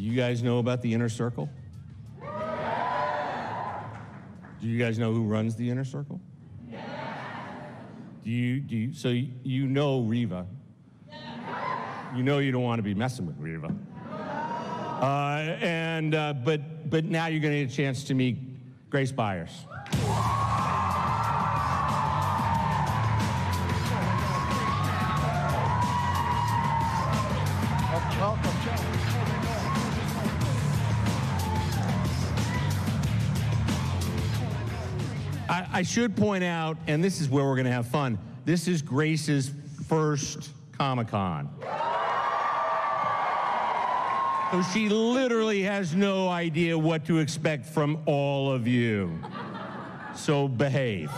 Do you guys know about the Inner Circle? Do you guys know who runs the Inner Circle? So you know Riva. You know you don't want to be messing with Riva. But now you're going to get a chance to meet Grace Byers. I should point out, and this is where we're going to have fun, this is Grace's first Comic-Con. So she literally has no idea what to expect from all of you. So behave.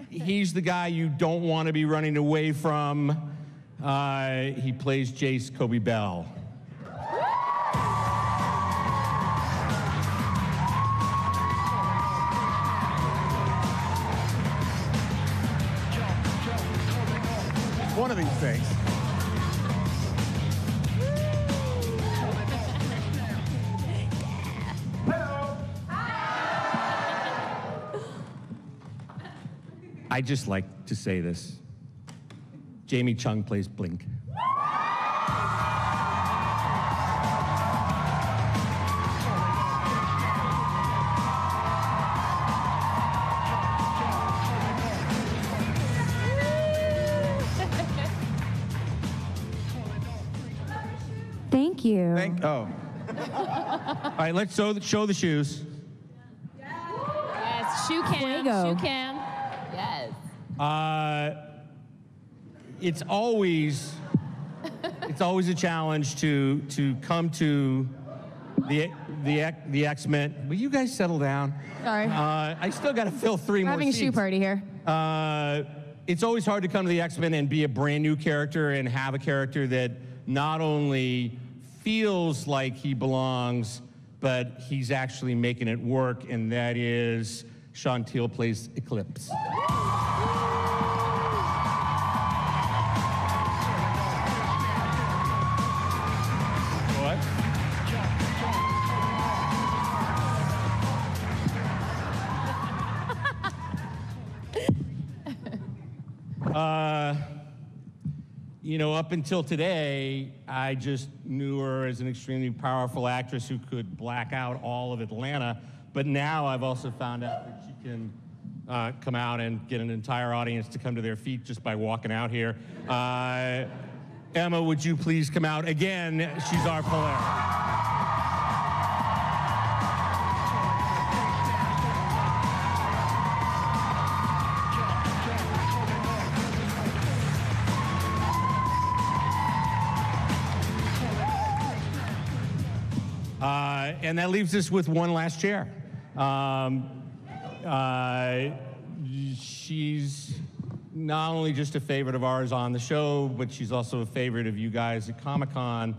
He's the guy you don't want to be running away from. He plays Jace Kobe Bell. One of these things. I just like to say this. Jamie Chung plays Blink. Thank you. All right, let's show the shoes. Yes, shoe cam. Fuego. Shoe cam. Yes. It's always a challenge to come to the X-Men. Will you guys settle down? Sorry. I still got to fill 3 more We're having seats. a shoe party here. It's always hard to come to the X-Men and be a brand new character and have a character that not only feels like he belongs, but he's actually making it work, and that is Sean Teal plays Eclipse. You know, up until today, I just knew her as an extremely powerful actress who could black out all of Atlanta. But now I've also found out that she can come out and get an entire audience to come to their feet just by walking out here. Emma, would you please come out again? She's our Polaris. And that leaves us with one last chair. She's not only just a favorite of ours on the show, but she's also a favorite of you guys at Comic-Con.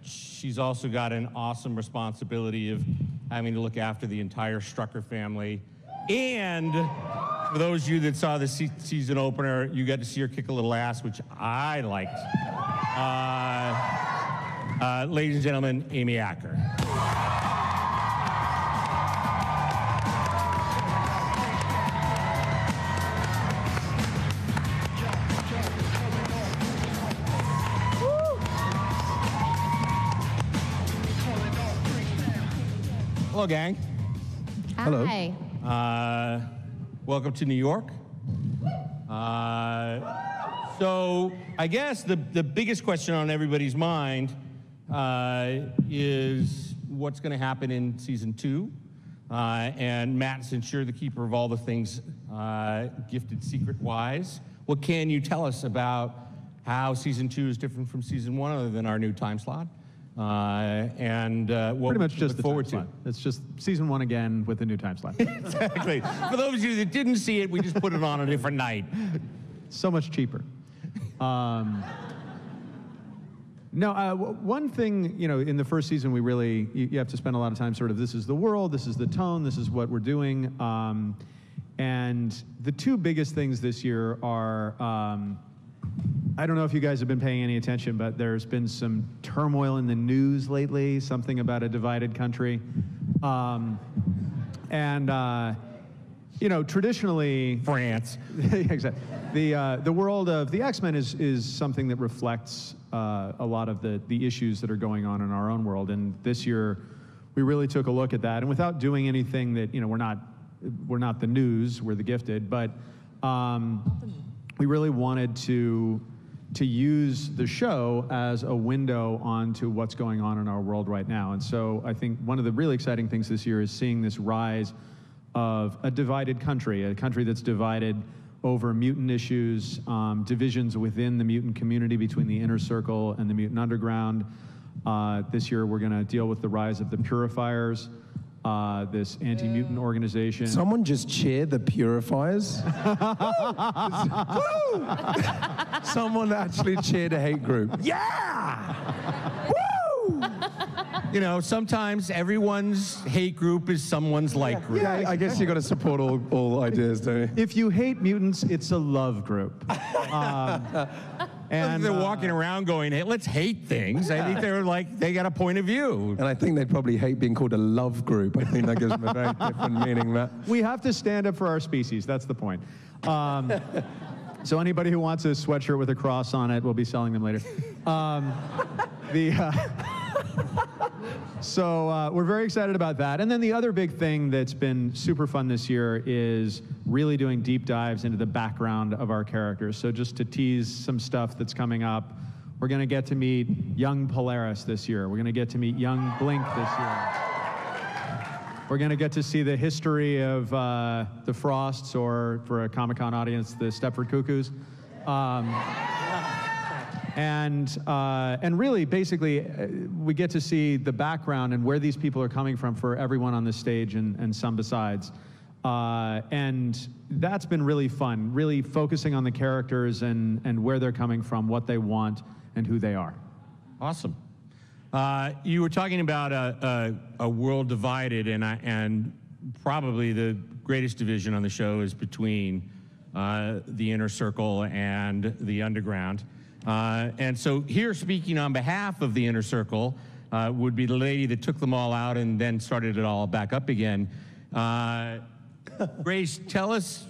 She's also got an awesome responsibility of having to look after the entire Strucker family. And for those of you that saw the season opener, you got to see her kick a little ass, which I liked. Ladies and gentlemen, Amy Acker. Hello, gang. Hello. Hi. Welcome to New York. So I guess the biggest question on everybody's mind is what's going to happen in season 2. And Matt, since you're the keeper of all the things gifted secret-wise, what can you tell us about how season 2 is different from season 1 other than our new time slot? And what pretty much just look the forward time to. slot. It's just season 1 again with a new time slot. Exactly. For those of you that didn't see it, we just put it on a different night. So much cheaper. One thing, you know, in the first season, we really, you have to spend a lot of time sort of, this is the world, this is the tone, this is what we're doing. And the two biggest things this year are I don't know if you guys have been paying any attention, but there's been some turmoil in the news lately, something about a divided country. You know, traditionally... France. Exactly. The world of the X-Men is something that reflects a lot of the issues that are going on in our own world. And this year, we really took a look at that. And without doing anything that, you know, we're not the news, we're the gifted, but we really wanted to use the show as a window onto what's going on in our world right now. And so I think one of the really exciting things this year is seeing this rise of a divided country, a country that's divided over mutant issues, divisions within the mutant community between the inner circle and the mutant underground. This year we're going to deal with the rise of the Purifiers, this anti-mutant organization. Someone just cheer the Purifiers? Someone actually cheered a hate group. Yeah! Woo! You know, sometimes everyone's hate group is someone's like group. Yeah, I guess you got to support all ideas, don't you? If you hate mutants, it's a love group. And they're walking around going, hey, let's hate things. I think they're like, they got a point of view. And I think they'd probably hate being called a love group. I think that gives them a very different meaning, Matt. We have to stand up for our species. That's the point. So anybody who wants a sweatshirt with a cross on it, we'll be selling them later. So we're very excited about that. And then the other big thing that's been super fun this year is really doing deep dives into the background of our characters. So just to tease some stuff that's coming up, we're going to get to meet young Polaris this year. We're going to get to meet young Blink this year. We're going to get to see the history of the Frosts, or for a Comic-Con audience, the Stepford Cuckoos. And really, basically, we get to see the background and where these people are coming from for everyone on the stage and some besides. And that's been really fun, really focusing on the characters and where they're coming from, what they want, and who they are. Awesome. You were talking about a world divided, and probably the greatest division on the show is between the inner circle and the underground. And so here, speaking on behalf of the inner circle, would be the lady that took them all out and then started it all back up again. Grace, tell us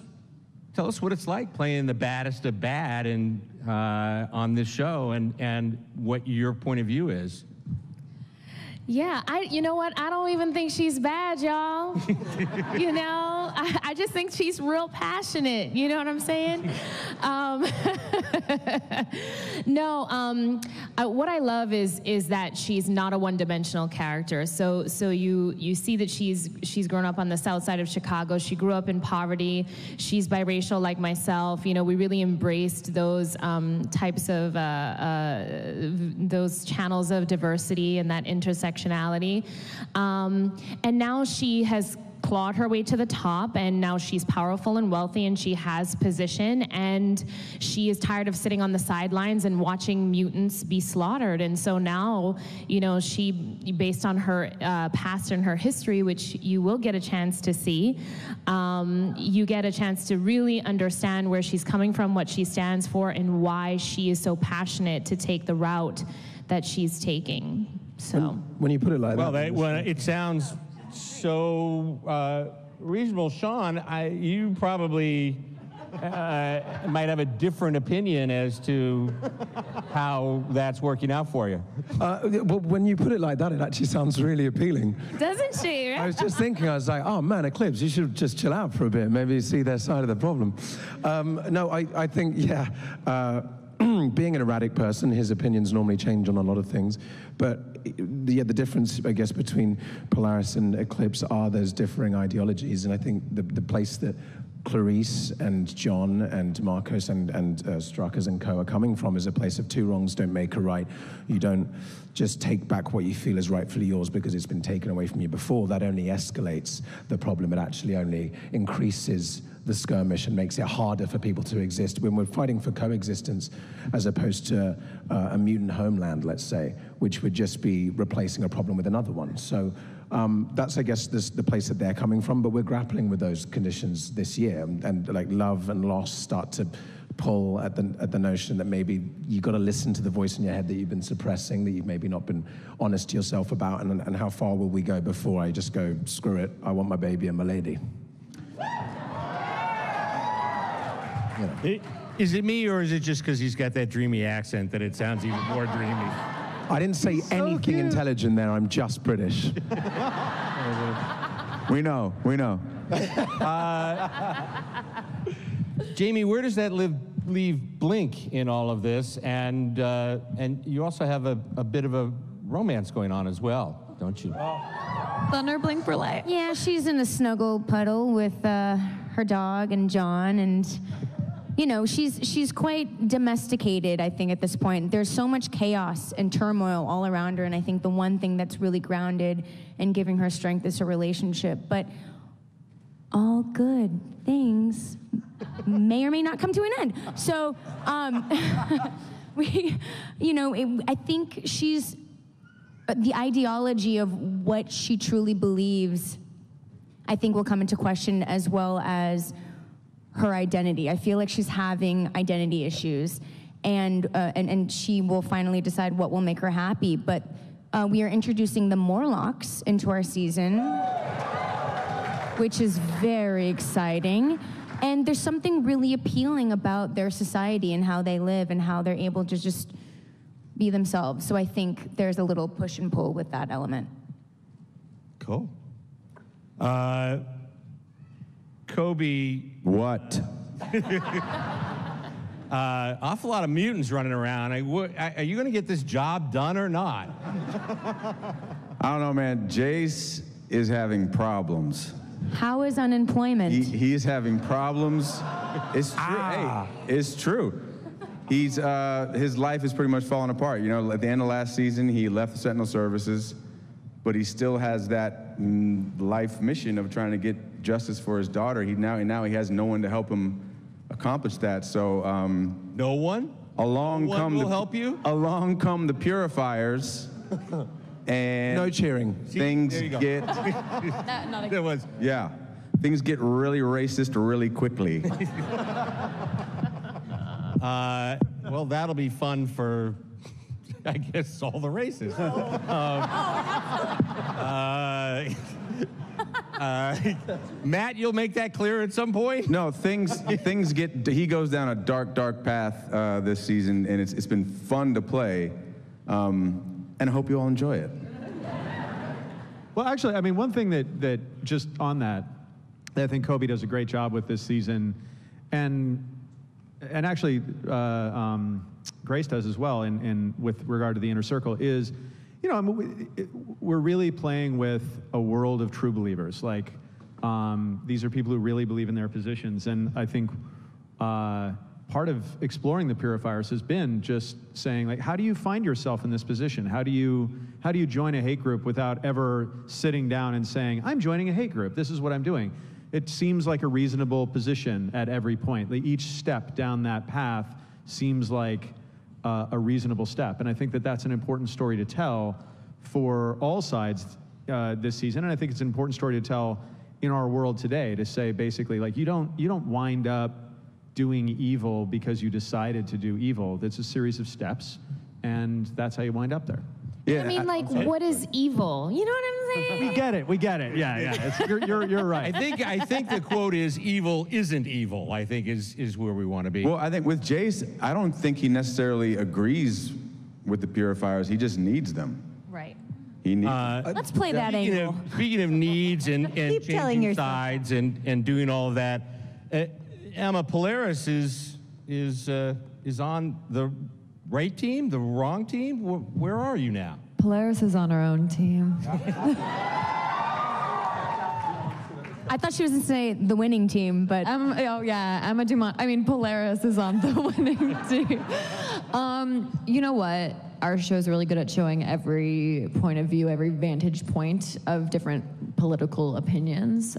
what it's like playing the baddest of bad and on this show, and what your point of view is. Yeah, you know what? I don't even think she's bad, y'all. You know, I just think she's real passionate. You know what I'm saying? What I love is that she's not a one-dimensional character. So you see that she's grown up on the south side of Chicago. She grew up in poverty. She's biracial like myself. You know, we really embraced those types of those channels of diversity and that intersectionality. And now she has clawed her way to the top, and now she's powerful and wealthy, and she has position, and she is tired of sitting on the sidelines and watching mutants be slaughtered. And so now, you know, she, based on her past and her history, which you will get a chance to see, you get a chance to really understand where she's coming from, what she stands for, and why she is so passionate to take the route that she's taking. So when you put it like that, Well, it sounds so reasonable. Sean, you probably might have a different opinion as to how that's working out for you. well, when you put it like that, it actually sounds really appealing. doesn't she? Right? I was just thinking, I was like, oh man, Eclipse, you should just chill out for a bit, maybe see their side of the problem. No, I think, yeah, being an erratic person, his opinions normally change on a lot of things, but the difference, I guess, between Polaris and Eclipse are those differing ideologies, and I think the place that Clarice and John and Marcos and Strakas and co are coming from is a place of two wrongs don't make a right. You don't just take back what you feel is rightfully yours because it's been taken away from you before. That only escalates the problem. It actually only increases the skirmish and makes it harder for people to exist when we're fighting for coexistence as opposed to a mutant homeland, let's say, which would just be replacing a problem with another one. So That's, I guess, the place that they're coming from, but we're grappling with those conditions this year, and like love and loss start to pull at the notion that maybe you got to listen to the voice in your head that you've been suppressing, that you've maybe not been honest to yourself about, and how far will we go before I just go, screw it, I want my baby and my lady. You know. Is it me, or is it just because he's got that dreamy accent that it sounds even more dreamy? I didn't say anything intelligent there. I'm just British. We know. Jamie, where does that leave Blink in all of this? And you also have a bit of a romance going on as well, don't you? Thunder Blink for life. Yeah, she's in a snuggle puddle with her dog and John, and you know, she's quite domesticated, I think, at this point. There's so much chaos and turmoil all around her, and I think the one thing that's really grounded and giving her strength is her relationship. But all good things may or may not come to an end. So, I think she's the ideology of what she truly believes, I think, will come into question, as well as her identity. I feel like she's having identity issues, and she will finally decide what will make her happy. But we are introducing the Morlocks into our season, which is very exciting. And there's something really appealing about their society and how they live and how they're able to just be themselves. So I think there's a little push and pull with that element. Cool. Kobe. What? Awful lot of mutants running around. Are you going to get this job done or not? I don't know, man. Jace is having problems. How is unemployment? He is having problems. It's true. Hey, it's true. He's his life is pretty much falling apart. You know, at the end of last season, he left the Sentinel Services, but he still has that life mission of trying to get justice for his daughter. Now he has no one to help him accomplish that. So no one? Along no one will help you? Along come the purifiers. And no cheering. Things get There was. Yeah. Things get really racist really quickly. Well, that'll be fun for, I guess, all the races. Matt, you'll make that clear at some point? No, he goes down a dark path this season, and it's been fun to play, and I hope you all enjoy it. Well, actually, I mean, one thing that just on that I think Kobe does a great job with this season, and actually Grace does as well, in with regard to the inner circle, is, you know, I mean, we're really playing with a world of true believers. Like, these are people who really believe in their positions, and I think part of exploring the purifiers has been just saying, like, how do you find yourself in this position? How do you join a hate group without ever sitting down and saying, I'm joining a hate group, this is what I'm doing? It seems like a reasonable position at every point. Like, each step down that path seems like a reasonable step. And I think that that's an important story to tell for all sides this season. And I think it's an important story to tell in our world today, to say basically, like, you don't wind up doing evil because you decided to do evil. It's a series of steps, and that's how you wind up there. Yeah, I mean, like, what is evil? You know what I'm saying? We get it. Yeah. You're right. I think the quote is, evil isn't evil, I think is where we want to be. Well, I think with Jace, I don't think he necessarily agrees with the purifiers. He just needs them. Right. He needs Let's play that angle. Speaking of needs and changing sides and doing all of that, Emma, Polaris is on the right team, the wrong team? Where are you now? Polaris is on her own team. I thought she was going to say the winning team, but... Emma Dumont. I mean, Polaris is on the winning team. You know what? Our show's really good at showing every point of view, every vantage point of different political opinions.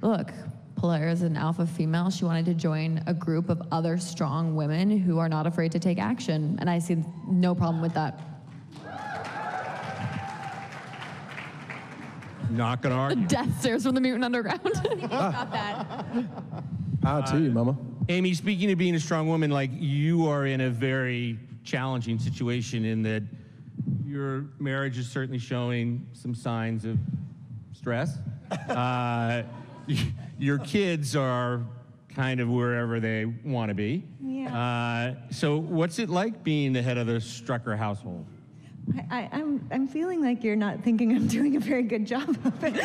Look, Polaris is an alpha female. She wanted to join a group of other strong women who are not afraid to take action, and I see no problem with that. Not gonna The argue. death stares from the mutant underground. About that. Out to you, Mama. Amy, speaking of being a strong woman, like you are in a very challenging situation in that your marriage is certainly showing some signs of stress. Your kids are kind of wherever they want to be. Yeah. So what's it like being the head of the Strucker household? I'm feeling like you're not thinking I'm doing a very good job of it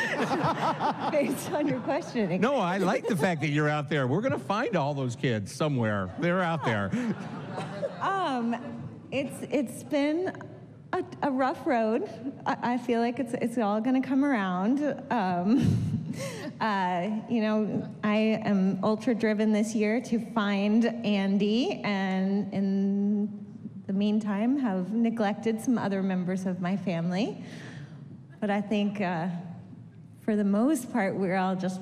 based on your questioning. No, I like the fact that you're out there. We're going to find all those kids somewhere. They're out there. It's been a rough road. I feel like it's all going to come around. You know, I am ultra driven this year to find Andy, and in the meantime have neglected some other members of my family. But I think for the most part, we're all just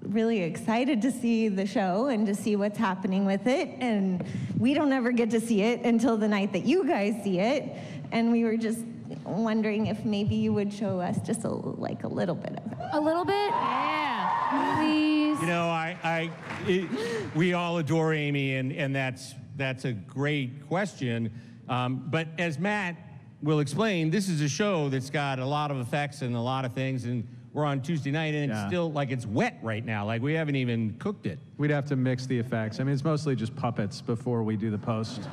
really excited to see the show and to see what's happening with it. And we don't ever get to see it until the night that you guys see it. And we were just wondering if maybe you would show us just a little bit of it. A little bit? Yeah. Please. You know, we all adore Amy, and that's a great question. But as Matt will explain, this is a show that's got a lot of effects and a lot of things, and we're on Tuesday night, and it's still, like, it's wet right now. Like, we haven't even cooked it. We'd have to mix the effects. I mean, it's mostly just puppets before we do the post.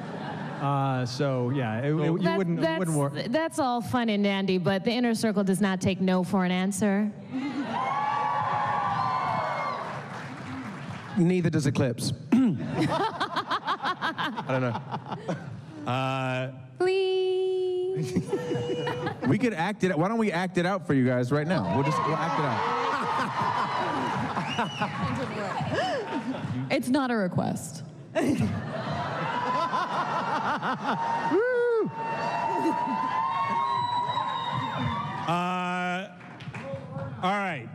So, yeah, you wouldn't work. That's all fun and dandy, but the inner circle does not take no for an answer. Neither does Eclipse. I don't know. Please. We could act it out. Why don't we act it out for you guys right now? We'll act it out. It's not a request. Woo! All right.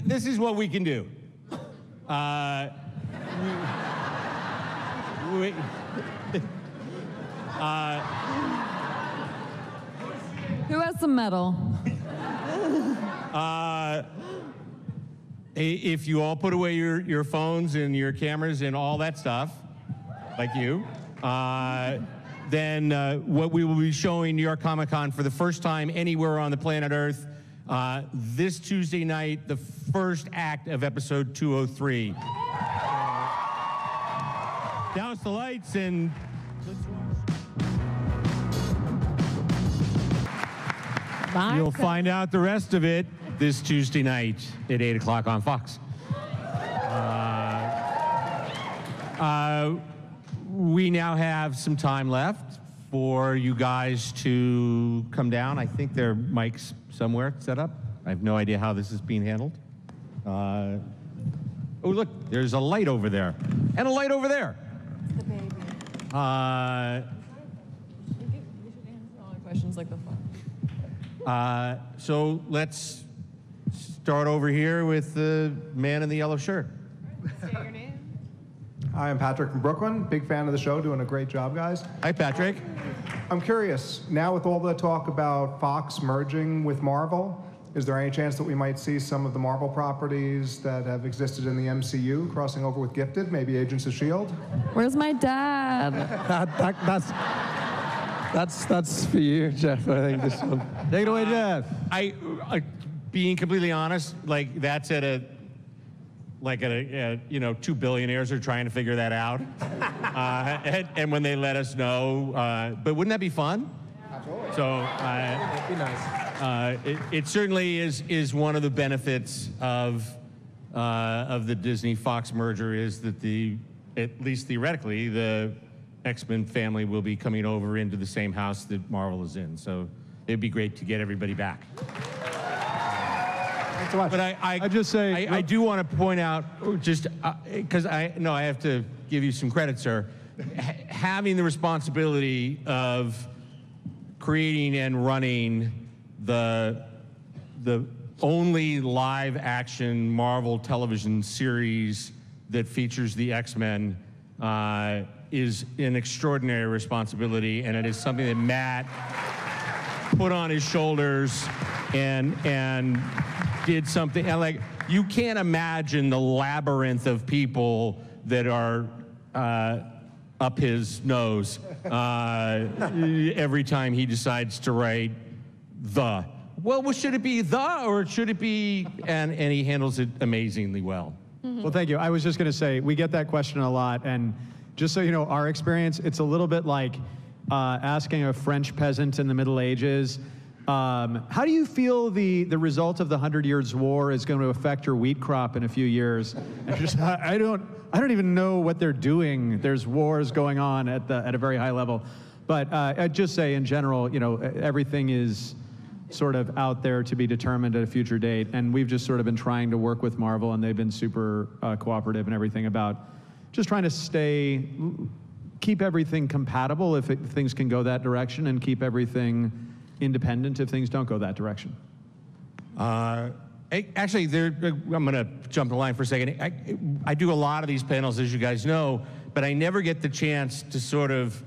This is what we can do. Who has some metal? If you all put away your phones and your cameras and all that stuff, like you, then what we will be showing New York Comic Con for the first time anywhere on the planet Earth this Tuesday night, the first act of episode 203. Douse the lights and let's watch. You'll find out the rest of it this Tuesday night at 8 o'clock on Fox. We now have some time left for you guys to come down. I think there are mics somewhere set up. I have no idea how this is being handled. Oh, look, there's a light over there and a light over there. It's the baby. We should answer all the questions like the phone. So let's start over here with the man in the yellow shirt. Say your name. Hi, I'm Patrick from Brooklyn. Big fan of the show, doing a great job, guys. Hi, Patrick. I'm curious, now with all the talk about Fox merging with Marvel, is there any chance that we might see some of the Marvel properties that have existed in the MCU crossing over with Gifted, maybe Agents of S.H.I.E.L.D.? Where's my dad? That's for you, Jeff. I think this one. Take it away, Jeff. I being completely honest, like that's at a you know, 2 billionaires are trying to figure that out, and when they let us know, but wouldn't that be fun? Absolutely. So That'd be nice. it certainly is one of the benefits of the Disney Fox merger is that at least theoretically the X-Men family will be coming over into the same house that Marvel is in. So it'd be great to get everybody back. But I just say I do want to point out, just because I have to give you some credit, sir. Having the responsibility of creating and running the only live action Marvel television series that features the X-Men is an extraordinary responsibility, and it is something that Matt put on his shoulders and did something. And like, you can't imagine the labyrinth of people that are up his nose every time he decides to write the. Well, should it be the, or should it be, and he handles it amazingly well. Well, thank you. I was just going to say, we get that question a lot, and just so you know, our experience, it's a little bit like asking a French peasant in the Middle Ages, how do you feel the result of the 100 Years' War is going to affect your wheat crop in a few years? And just, I don't even know what they're doing. There's wars going on at a very high level. But I'd just say, in general, you know, everything is sort of out there to be determined at a future date, and we've just sort of been trying to work with Marvel, and they've been super cooperative and everything about just trying to keep everything compatible if things can go that direction, and keep everything independent if things don't go that direction. Actually, I'm going to jump the line for a second. I do a lot of these panels, as you guys know, but I never get the chance to sort of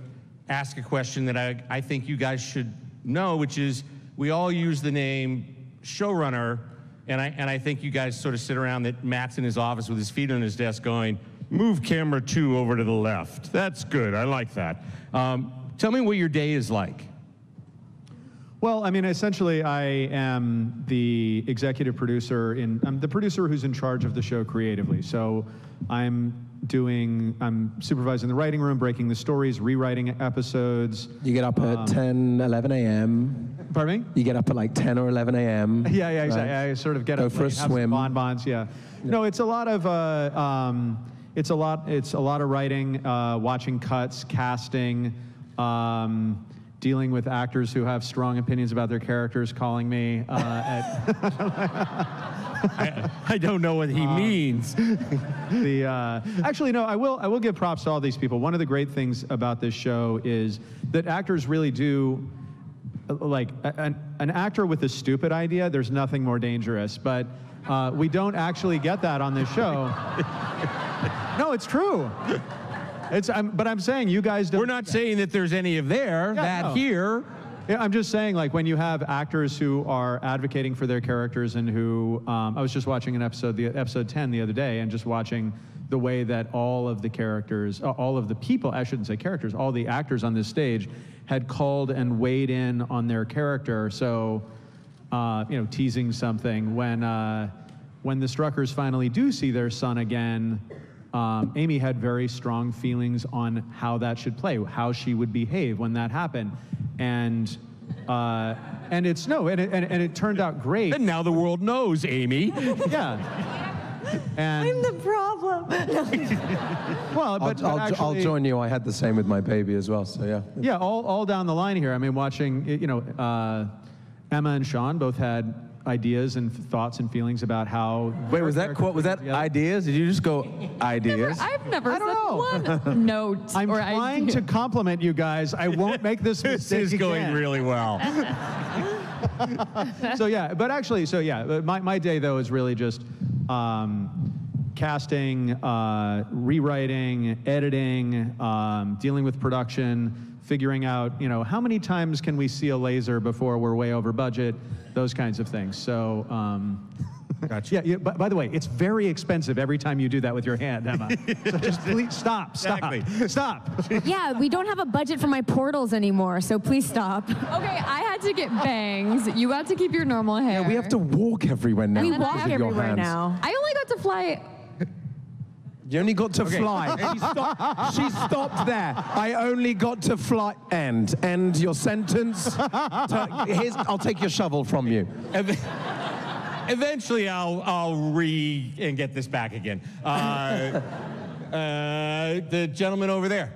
ask a question that I think you guys should know, which is, we all use the name showrunner, and I think you guys sort of sit around that Matt's in his office with his feet on his desk going, move camera 2 over to the left. That's good, I like that. Tell me what your day is like. Well, I mean, essentially, I am the executive producer. I'm the producer who's in charge of the show creatively. So I'm supervising the writing room, breaking the stories, rewriting episodes. You get up at 10, 11 a.m. Pardon me? You get up at like 10 or 11 a.m. Yeah, exactly. Right? I sort of get Go up, for a swim. bonbons, yeah. No, it's a lot of it's a lot of writing, watching cuts, casting, dealing with actors who have strong opinions about their characters, calling me. I don't know what he means. Actually, no, I will give props to all these people. One of the great things about this show is that actors really do, like, an actor with a stupid idea, there's nothing more dangerous, but we don't actually get that on this show. No, it's true. But I'm saying you guys don't. We're not saying that there's any of here. Yeah, I'm just saying, like, when you have actors who are advocating for their characters and who, I was just watching episode 10 the other day, and just watching the way that all of the characters, all of the people, I shouldn't say characters, all the actors on this stage had called and weighed in on their character. So, you know, teasing something when the Struckers finally do see their son again. Amy had very strong feelings on how that should play, how she would behave when that happened, and it turned out great. And now the world knows, Amy. Yeah. And I'm the problem. well, but actually, I'll join you. I had the same with my baby as well. So yeah. Yeah, all down the line here. I mean, watching, you know, Emma and Sean both had ideas and thoughts and feelings about how. Wait, was that quote? Was that ideas? Did you just go ideas? I've never I said don't know. one note. I'm or trying idea. to compliment you guys. I won't make this mistake This is going again. really well. So yeah, but actually, my day though is really just casting, rewriting, editing, dealing with production, figuring out, you know, how many times can we see a laser before we're way over budget, those kinds of things. So, Gotcha. yeah. By the way, it's very expensive every time you do that with your hand, Emma. So just please stop. Exactly. Stop. Yeah, we don't have a budget for my portals anymore, so please stop. Okay, I had to get bangs. You got to keep your normal hair. Yeah, we have to walk everywhere now. We because walk of your everywhere hands. now. I only got to fly. You only got to fly. She stopped there. I only got to fly. End your sentence. I'll take your shovel from you. Eventually, I'll and get this back again. The gentleman over there.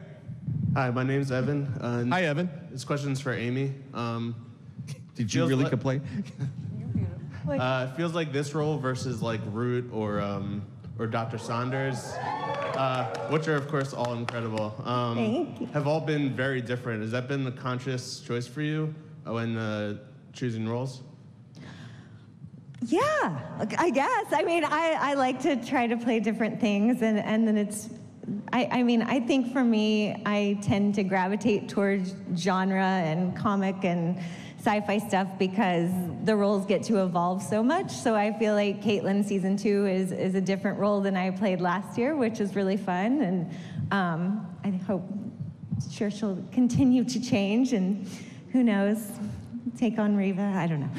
Hi, my name's Evan. Hi, Evan. This question's for Amy. Did you really complain? It feels like this role versus like Root or Dr. Saunders, which are of course all incredible, Thank you. have all been very different. Has that been the conscious choice for you when choosing roles? Yeah, I guess. I mean, I like to try to play different things, and then it's, I mean, I think for me, I tend to gravitate towards genre and comic and sci-fi stuff because the roles get to evolve so much. So I feel like Caitlin season 2 is a different role than I played last year, which is really fun. And I hope, sure she'll continue to change, and who knows, take on Reva, I don't know.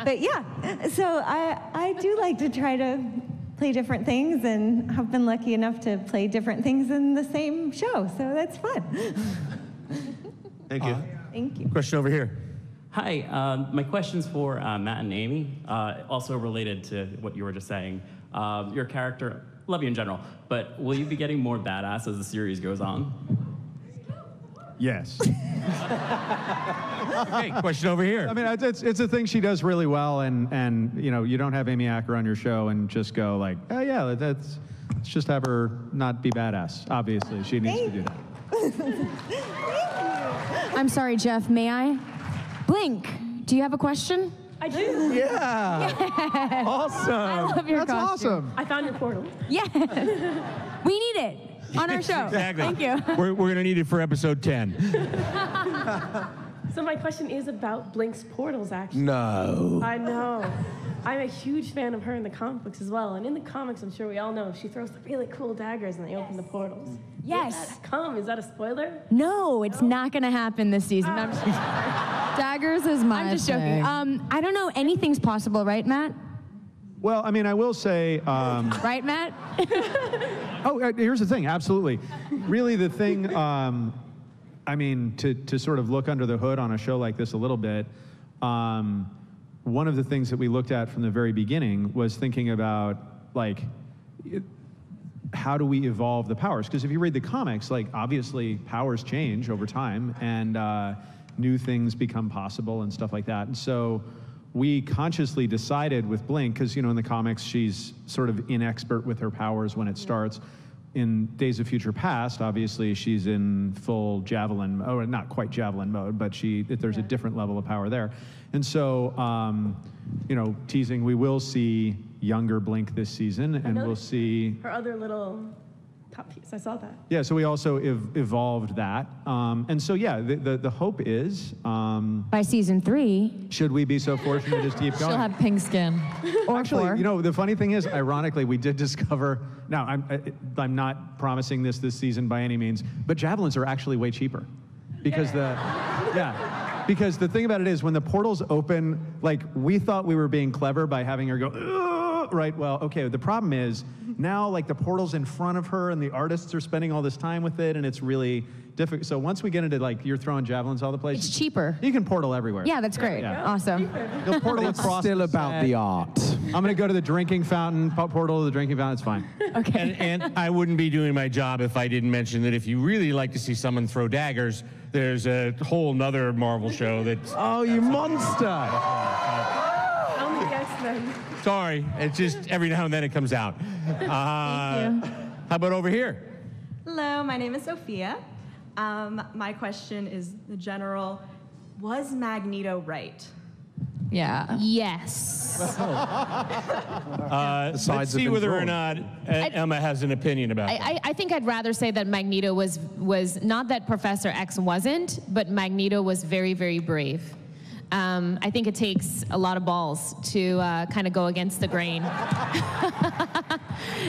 But yeah, so I do like to try to play different things, and have been lucky enough to play different things in the same show, so that's fun. Thank you. Thank you. Question over here. Hi, my question's for Matt and Amy, also related to what you were just saying. Your character, love you in general, but will you be getting more badass as the series goes on? Yes. Okay, question over here. I mean, it's a thing she does really well, and you know, you don't have Amy Acker on your show and just go like, oh yeah, let's just have her not be badass. Obviously, she needs to do that. I'm sorry, Jeff, may I? Blink, do you have a question? I do. Yeah. Awesome. I love your That's costume. awesome. I found your portal. Yes. We need it on our show. Exactly. Thank you. We're going to need it for episode 10. So my question is about Blink's portals, actually. No. I know. I'm a huge fan of her in the comic books as well. And in the comics, I'm sure we all know, she throws the really cool daggers and they open the portals. Yes. Is that a spoiler? No, it's not going to happen this season. I'm just, Daggers is my I'm just joking. thing. I don't know. Anything's possible, right, Matt? Well, I mean, I will say. Right, Matt? Here's the thing. Absolutely. Really, the thing. I mean, to sort of look under the hood on a show like this a little bit. One of the things that we looked at from the very beginning was thinking about like. How do we evolve the powers? Because if you read the comics, like obviously powers change over time, and new things become possible and stuff like that. And so we consciously decided with Blink, because you know in the comics she's sort of inexpert with her powers when it starts. In Days of Future Past, obviously she's in full javelin, or not quite javelin mode, but there's a different level of power there. And so, you know, teasing, we will see younger Blink this season, and we'll see Her other little top piece, I saw that. Yeah, so we also evolved that. And so, yeah, the hope is... By season 3... Should we be so fortunate as to keep going? She'll have pink skin. Or Actually, 4. you know, the funny thing is, ironically, we did discover... Now, I'm not promising this season by any means, but javelins are actually way cheaper. Because because the thing about it is, when the portals open, like, we thought we were being clever by having her go... Right, well, okay, the problem is, now, like, the portal's in front of her, and the artists are spending all this time with it, and it's really difficult. So once we get into, like, you're throwing javelins all the place. It's cheaper. You can portal everywhere. Yeah, that's great. Yeah. Awesome. You'll portal It's across still the about set. the art. I'm going to go to the drinking fountain, portal to the drinking fountain, it's fine. Okay. And I wouldn't be doing my job if I didn't mention that if you really like to see someone throw daggers, there's a whole nother Marvel show that's... Oh, you monster! Only X-Men. Sorry, it's just every now and then it comes out. Thank you. How about over here? Hello, my name is Sophia. My question is the general, was Magneto right? Yeah. Yes. Let's see whether or not Emma has an opinion about that. I think I'd rather say that Magneto was not that Professor X wasn't, but Magneto was very, very brave. I think it takes a lot of balls to kind of go against the grain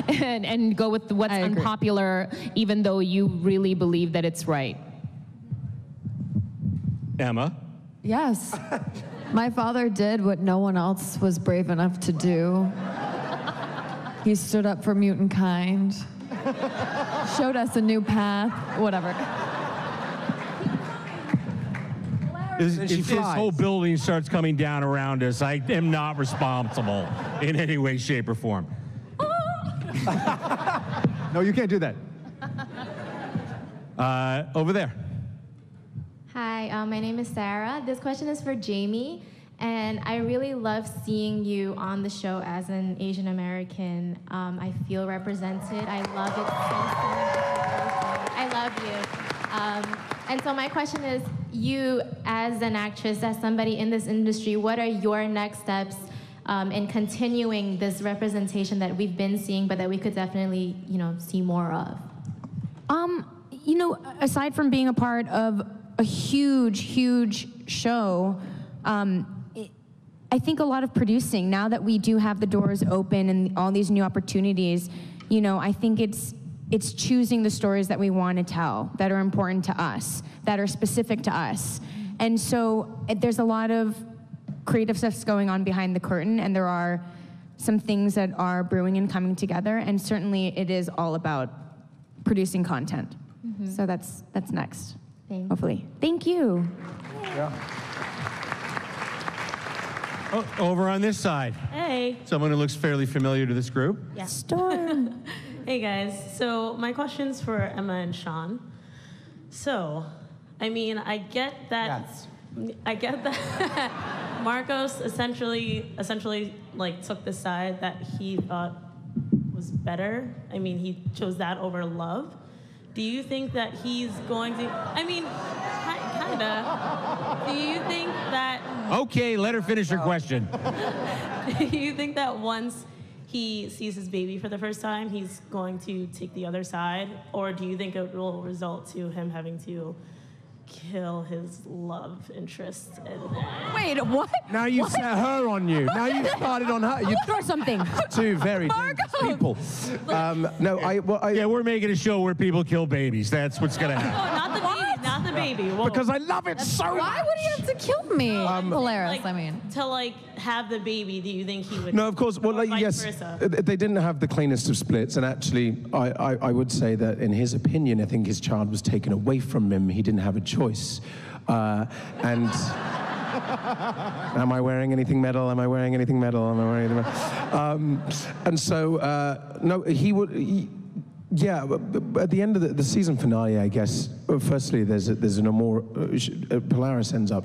and go with what's unpopular, even though you really believe that it's right. Emma? Yes. My father did what no one else was brave enough to do. He stood up for mutant kind, showed us a new path, whatever. If this whole building starts coming down around us, I am not responsible in any way, shape, or form. No, you can't do that. Over there. Hi, my name is Sarah. This question is for Jamie, and I really love seeing you on the show as an Asian American. I feel represented. I love it so much. I love you. And so my question is, you as an actress, as somebody in this industry, what are your next steps in continuing this representation that we've been seeing, but that we could definitely, see more of? You know, aside from being a part of a huge, huge show. I think a lot of producing, now that we do have the doors open and all these new opportunities, you know, I think it's choosing the stories that we want to tell, that are important to us, that are specific to us. And so there's a lot of creative stuff's going on behind the curtain, and there are some things that are brewing and coming together, and certainly it is all about producing content. So that's next, hopefully. Thank you. Yeah. Oh, over on this side. Hey. Someone who looks fairly familiar to this group. Yeah. Storm. Hey guys, so my question's for Emma and Sean. So, I mean, I get that Marcos essentially like took the side that he thought was better. I mean, he chose that over love. Do you think that he's going to, I mean, kinda. Do you think that... Okay, let her finish her question. Do you think that once he sees his baby for the first time, he's going to take the other side? Or do you think it will result to him having to kill his love interest? Wait, what? Now you set her on you. Now you started on her. You throw something. Two very dangerous people. Yeah, we're making a show where people kill babies. That's what's going to happen. No, not the baby, not the baby. Whoa. Because I love it so much. Why would he have to kill me? Polaris, Like, I mean. To like have the baby, do you think he would? No, of course. Well, or like, vice yes, versa? they didn't have the cleanest of splits, and actually, I would say that in his opinion, I think his child was taken away from him. He didn't have a choice, and. Am I wearing anything metal? Am I wearing anything metal? Am I wearing anything metal? And so, no, he would. Yeah, but at the end of the season finale, I guess. Firstly, there's a more Polaris ends up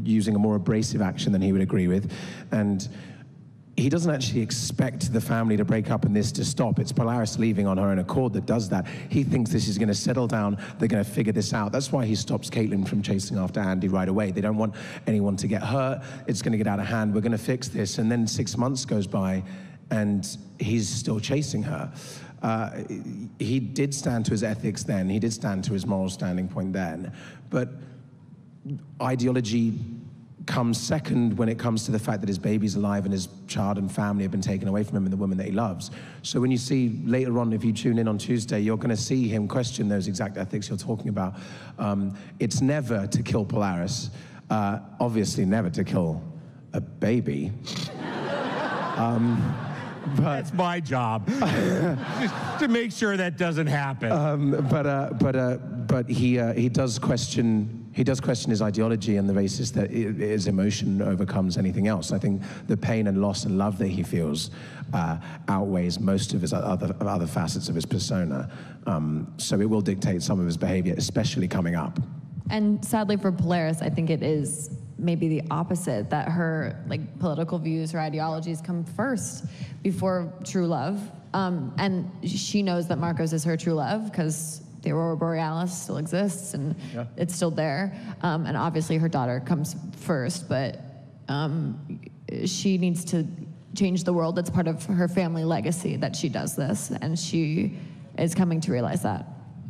using a more abrasive action than he would agree with, and he doesn't actually expect the family to break up and this to stop. It's Polaris leaving on her own accord that does that. He thinks this is going to settle down. They're going to figure this out. That's why he stops Caitlyn from chasing after Andy right away. They don't want anyone to get hurt. It's going to get out of hand. We're going to fix this. And then 6 months goes by, and he's still chasing her. He did stand to his ethics then. He did stand to his moral standing point then. But ideology comes second when it comes to the fact that his baby's alive and his child and family have been taken away from him and the woman that he loves. So when you see later on, if you tune in on Tuesday, you're going to see him question those exact ethics you're talking about. It's never to kill Polaris, obviously never to kill a baby. But that's my job, to make sure that doesn't happen. But he does question. He does question his ideology on the basis that his emotion overcomes anything else. I think the pain and loss and love that he feels outweighs most of his other facets of his persona. So it will dictate some of his behavior, especially coming up. And sadly for Polaris, I think it is maybe the opposite, that her political views, her ideologies come first before true love. And she knows that Marcos is her true love because the Aurora Borealis still exists and it's still there. And obviously her daughter comes first, but she needs to change the world. It's part of her family legacy that she does this, and she is coming to realize that.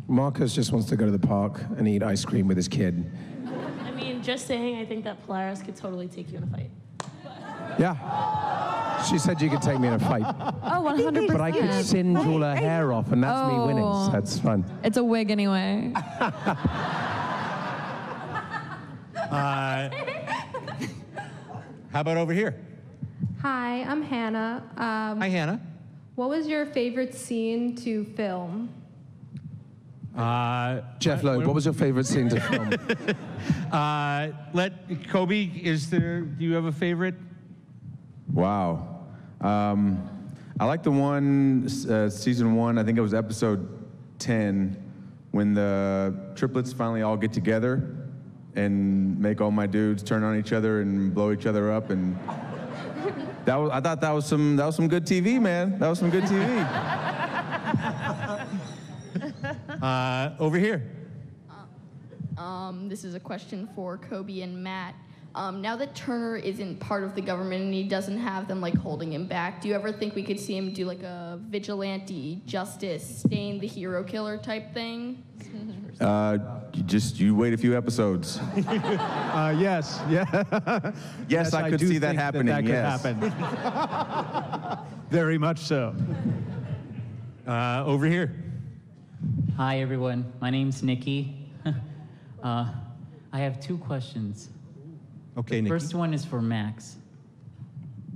Marcos just wants to go to the park and eat ice cream with his kid. I mean, just saying, I think that Polaris could totally take you in a fight. Yeah. She said you could take me in a fight. Oh, 100%. But I could singe all her hair off, and that's me winning, so that's fun. It's a wig anyway. How about over here? Hi, I'm Hannah. Hi, Hannah. What was your favorite scene to film? Jeff Loeb, what was your favorite scene to film? Kobe, do you have a favorite? Wow. I like the one, season 1, I think it was episode 10, when the triplets finally all get together and make all my dudes turn on each other and blow each other up, and I thought that was some good TV, man. That was some good TV. Over here. This is a question for Kobe and Matt. Now that Turner isn't part of the government and he doesn't have them like holding him back, do you ever think we could see him do like a vigilante, justice, Stain the hero killer type thing? You wait a few episodes. Yes, yeah. Yes, I could do see that think happening. That yes. could happen. Very much so. Over here. Hi, everyone. My name's Nikki. I have 2 questions. Okay, The Nikki. first one is for Max.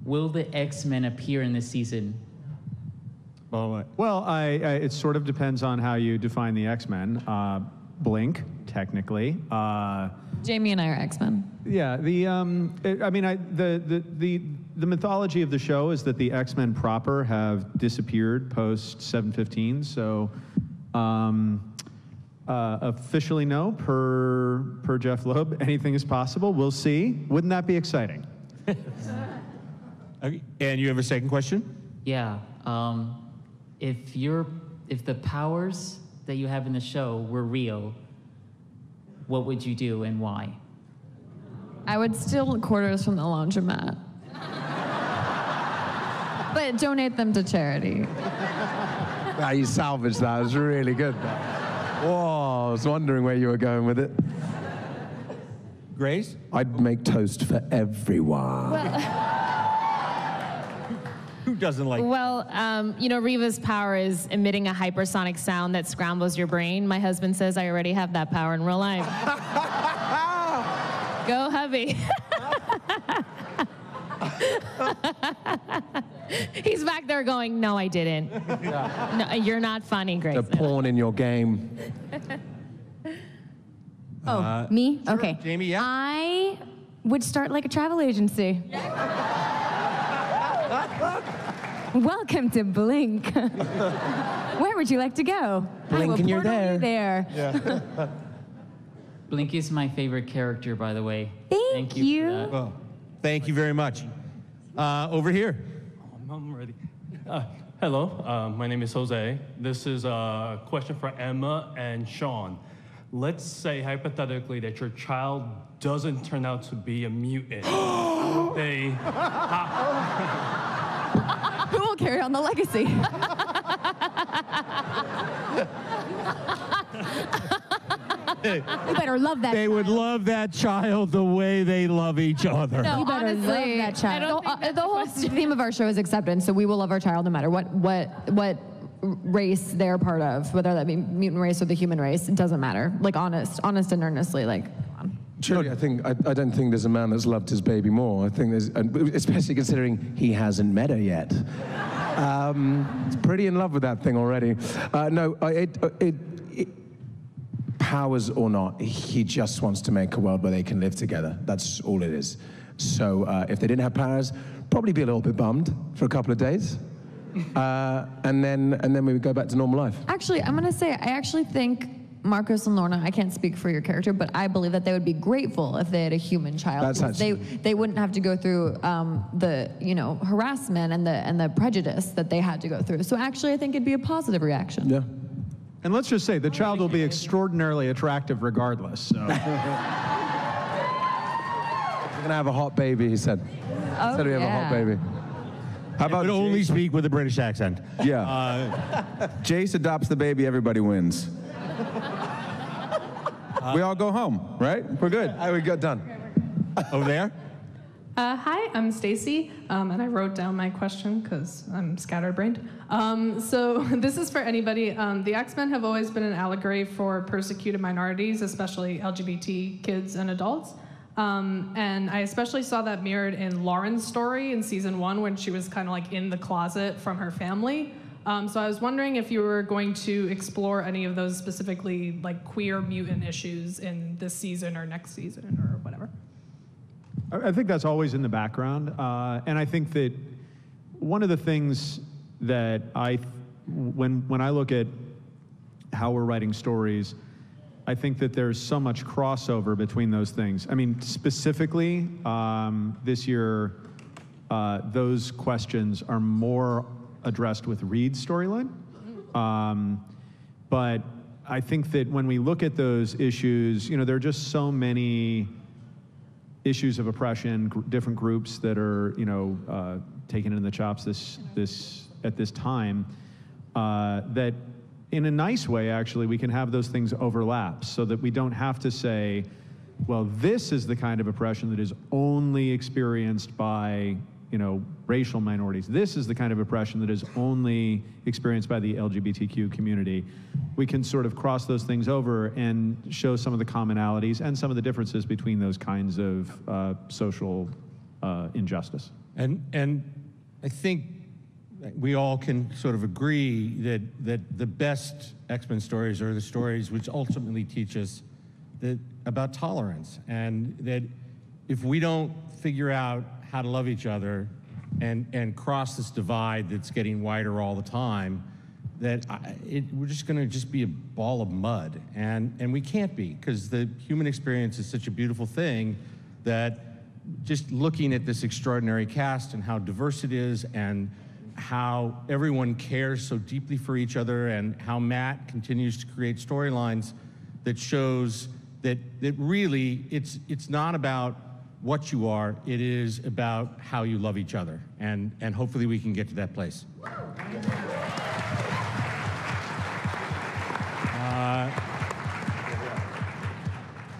Will the X-Men appear in this season? Well, it sort of depends on how you define the X-Men. Blink, technically. Jamie and I are X-Men. Yeah, the mythology of the show is that the X-Men proper have disappeared post 715. So, officially no, per Jeff Loeb, anything is possible. We'll see. Wouldn't that be exciting? Okay. And you have a second question? Yeah. If the powers that you have in the show were real, what would you do and why? I would steal quarters from the laundromat. But donate them to charity. You salvaged that. It was really good. Whoa, I was wondering where you were going with it. Grace? I'd make toast for everyone. Who doesn't like? Well, Reva's power is emitting a hypersonic sound that scrambles your brain. My husband says I already have that power in real life. Go, hubby. He's back there going, no, I didn't. No, you're not funny, Grace. The pawn in your game. Me? Sure. Okay. Jamie, yeah? I would start like a travel agency. Welcome to Blink. Where would you like to go? Blink I will and you're portal you there. there. Blink is my favorite character, by the way. Thank you. you. For that. Well, thank you very much. Over here. I'm ready. Hello, my name is Jose. This is a question for Emma and Sean. Let's say hypothetically that your child doesn't turn out to be a mutant. Who will carry on the legacy? You better love that. They would love that child the way they love each other. No, You better honestly, love that child. The whole theme of our show is acceptance, so we will love our child no matter what race they're part of, whether that be mutant race or the human race. It doesn't matter. Like honest and earnestly, like. Truly, I don't think there's a man that's loved his baby more. I think there's, especially considering he hasn't met her yet. He's pretty in love with that thing already. Powers or not, he just wants to make a world where they can live together. That's all it is. So if they didn't have powers, probably be a little bit bummed for a couple of days. And then we would go back to normal life. Actually, I'm gonna say I actually think Marcus and Lorna, I can't speak for your character, but I believe that they would be grateful if they had a human child. That's actually... They wouldn't have to go through the harassment and the prejudice that they had to go through. So actually, I think it'd be a positive reaction. Yeah. And let's just say the child will be extraordinarily attractive regardless. So. We're gonna have a hot baby, he said. Oh, Said we have a hot baby. How about But only speak with a British accent. Yeah. Jace adopts the baby, everybody wins. We all go home, right? We're good. We got done. Over there? Hi, I'm Stacy, and I wrote down my question because I'm scatterbrained. So this is for anybody. The X-Men have always been an allegory for persecuted minorities, especially LGBT kids and adults. And I especially saw that mirrored in Lauren's story in season 1 when she was kind of like in the closet from her family. So I was wondering if you were going to explore any of those specifically like queer mutant issues in this season or next season or whatever. I think that's always in the background. And I think that one of the things that when I look at how we're writing stories, I think that there's so much crossover between those things. I mean, specifically, this year, those questions are more addressed with Reed's storyline. But I think that when we look at those issues, there are just so many issues of oppression, different groups that are, taken in the chops at this time, that in a nice way, actually, we can have those things overlap so that we don't have to say, well, this is the kind of oppression that is only experienced by, racial minorities. This is the kind of oppression that is only experienced by the LGBTQ community. We can sort of cross those things over and show some of the commonalities and some of the differences between those kinds of social injustice. And I think we all can sort of agree that the best X-Men stories are the stories which ultimately teach us about tolerance, and that if we don't figure out how to love each other and cross this divide that's getting wider all the time, that we're just going to just be a ball of mud, and we can't be, because the human experience is such a beautiful thing that just looking at this extraordinary cast and how diverse it is and how everyone cares so deeply for each other, and how Matt continues to create storylines that shows that really it's not about what you are, it is about how you love each other, and hopefully we can get to that place.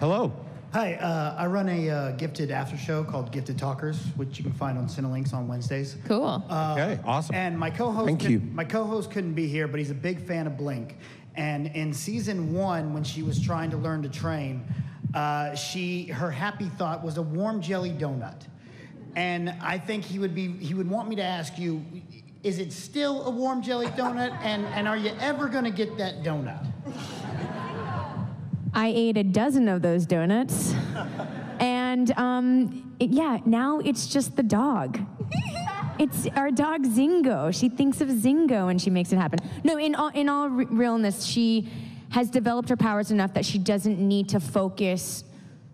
Hello. Hi, I run a gifted after show called Gifted Talkers, which you can find on Cinelinks on Wednesdays. Cool. Okay, awesome. And my co-host, Thank you. My co-host couldn't be here, but he's a big fan of Blink. And in season 1, when she was trying to learn to train, her happy thought was a warm jelly donut. And I think he would want me to ask you, is it still a warm jelly donut? And are you ever going to get that donut? I ate a dozen of those donuts. And now it's just the dog. It's our dog Zingo. She thinks of Zingo and she makes it happen. No, in all realness, she has developed her powers enough that she doesn't need to focus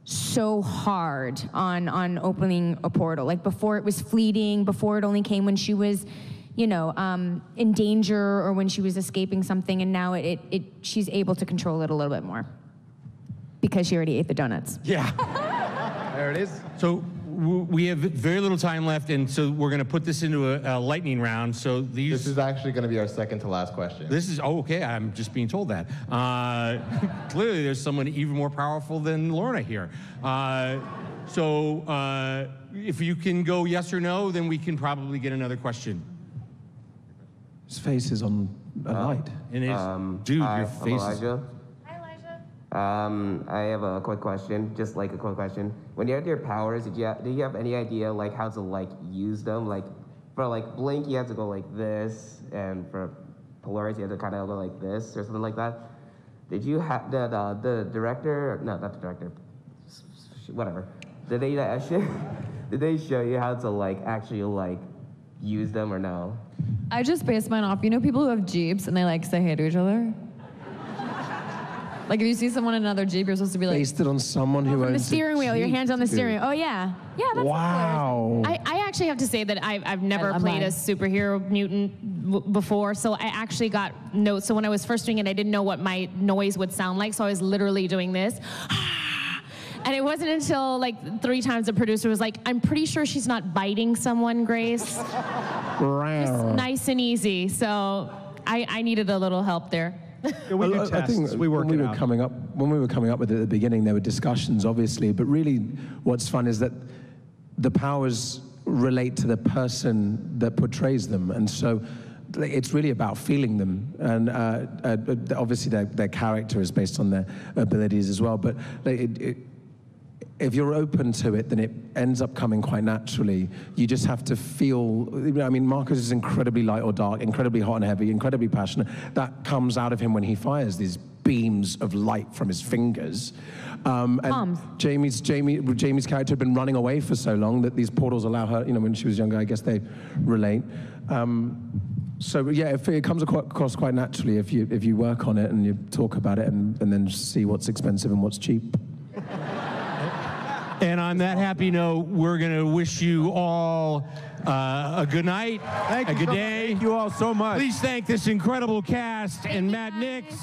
so hard on opening a portal. Like before it was fleeting, before it only came when she was, in danger or when she was escaping something, and now she's able to control it a little bit more because she already ate the donuts. Yeah. There it is. So we have very little time left, and so we're going to put this into a lightning round. So This is actually going to be our second to last question. Okay. I'm just being told that. Clearly, there's someone even more powerful than Lorna here. So if you can go yes or no, then we can probably get another question. His face is on a light. And it's, dude, your face is... I have a quick question, just like a quick question. When you had your powers, do you have any idea like how to like use them? Like for like Blink, you have to go like this, and for Polaris, you have to kind of go like this or something like that. Did you have the director? No, not the director. Whatever. Did they show you how to like actually like use them or no? I just based mine off, people who have Jeeps and they like say hey to each other? Like if you see someone in another Jeep, you're supposed to be like... Based it on someone who owns the steering wheel, your hands on the steering wheel. Oh, yeah. Yeah, that's wow. I actually have to say that I've never played a superhero mutant before, so I actually got notes. So when I was first doing it, I didn't know what my noise would sound like, so I was literally doing this. And it wasn't until like 3 times the producer was like, I'm pretty sure she's not biting someone, Grace. Just nice and easy. So I needed a little help there. Yeah, we do tests. I think when we were coming up with it at the beginning, there were discussions, obviously, but really what's fun is that the powers relate to the person that portrays them, and so it's really about feeling them, and obviously their character is based on their abilities as well, but if you're open to it, then it ends up coming quite naturally. You just have to feel, Marcus is incredibly light or dark, incredibly hot and heavy, incredibly passionate. That comes out of him when he fires these beams of light from his fingers. And Jamie's character had been running away for so long that these portals allow her, when she was younger, I guess they relate. So yeah, it comes across quite naturally if you work on it and you talk about it and then see what's expensive and what's cheap. And on that happy note, we're going to wish you all a good night, a good day. Thank you all so much. Please thank this incredible cast and Matt Nix.